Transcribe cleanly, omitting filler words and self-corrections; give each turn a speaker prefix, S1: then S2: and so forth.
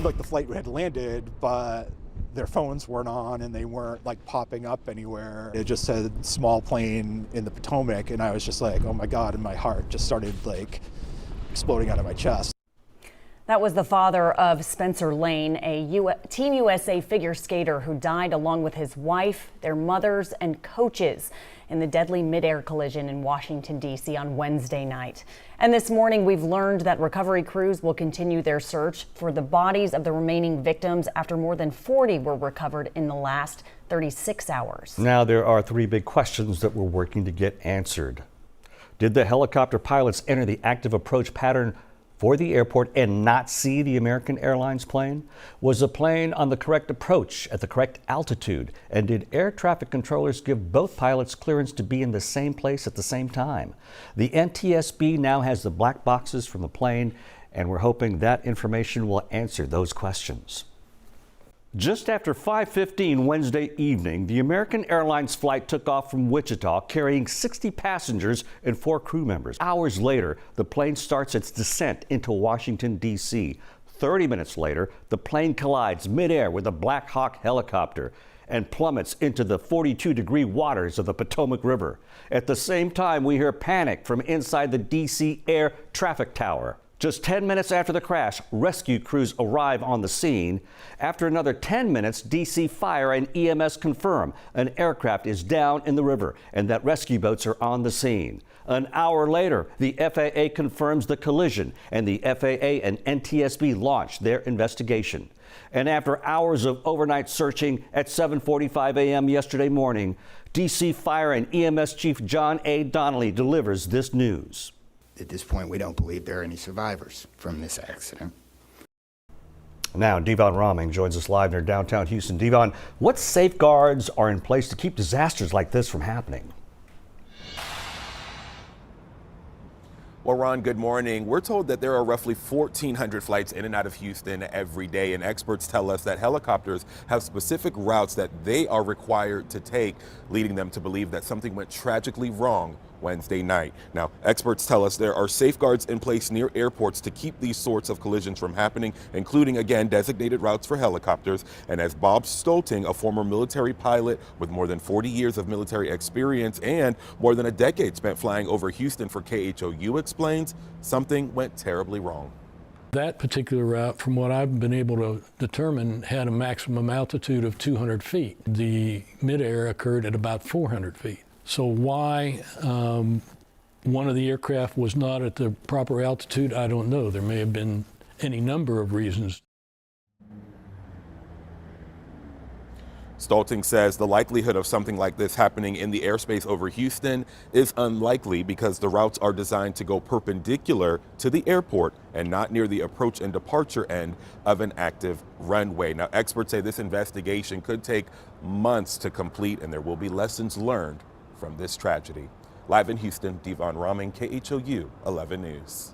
S1: like the flight had landed, but their phones weren't on and they weren't like popping up anywhere. It just said small plane in the Potomac, and I was just like, oh my God, and my heart just started like exploding out of my chest.
S2: That was the father of Spencer Lane, a Team USA figure skater who died along with his wife, their mothers, and coaches in the deadly midair collision in Washington, D.C. on Wednesday night. And this morning, we've learned that recovery crews will continue their search for the bodies of the remaining victims after more than 40 were recovered in the last 36 hours.
S3: Now, there are three big questions that we're working to get answered. Did the helicopter pilots enter the active approach pattern for the airport and not see the American Airlines plane? Was the plane on the correct approach at the correct altitude? And did air traffic controllers give both pilots clearance to be in the same place at the same time? The NTSB now has the black boxes from the plane, and we're hoping that information will answer those questions. Just after 5:15 Wednesday evening, the American Airlines flight took off from Wichita carrying 60 passengers and 4 crew members. Hours later, the plane starts its descent into Washington, D.C. 30 minutes later, the plane collides midair with a Black Hawk helicopter and plummets into the 42-degree waters of the Potomac River. At the same time, we hear panic from inside the D.C. Air Traffic Tower. Just 10 minutes after the crash, rescue crews arrive on the scene. After another 10 minutes, D.C. Fire and EMS confirm an aircraft is down in the river and that rescue boats are on the scene. An hour later, the FAA confirms the collision, and the FAA and NTSB launch their investigation. And after hours of overnight searching, at 7:45 a.m. yesterday morning, D.C. Fire and EMS Chief John A. Donnelly delivers this news.
S4: At this point, we don't believe there are any survivors from this accident.
S3: Now, Devon Roming joins us live near downtown Houston. Devon, what safeguards are in place to keep disasters like this from happening?
S5: Well, Ron, good morning. We're told that there are roughly 1,400 flights in and out of Houston every day, and experts tell us that helicopters have specific routes that they are required to take, leading them to believe that something went tragically wrong Wednesday night. Now, experts tell us there are safeguards in place near airports to keep these sorts of collisions from happening, including, again, designated routes for helicopters. And as Bob Stolting, a former military pilot with more than 40 years of military experience and more than a decade spent flying over Houston for KHOU, explains, something went terribly wrong.
S6: That particular route, from what I've been able to determine, had a maximum altitude of 200 feet. The midair occurred at about 400 feet. So why one of the aircraft was not at the proper altitude, I don't know. There may have been any number of reasons.
S5: Stolting says the likelihood of something like this happening in the airspace over Houston is unlikely because the routes are designed to go perpendicular to the airport and not near the approach and departure end of an active runway. Now, experts say this investigation could take months to complete, and there will be lessons learned from this tragedy. Live in Houston, Devon Roming, KHOU 11 News.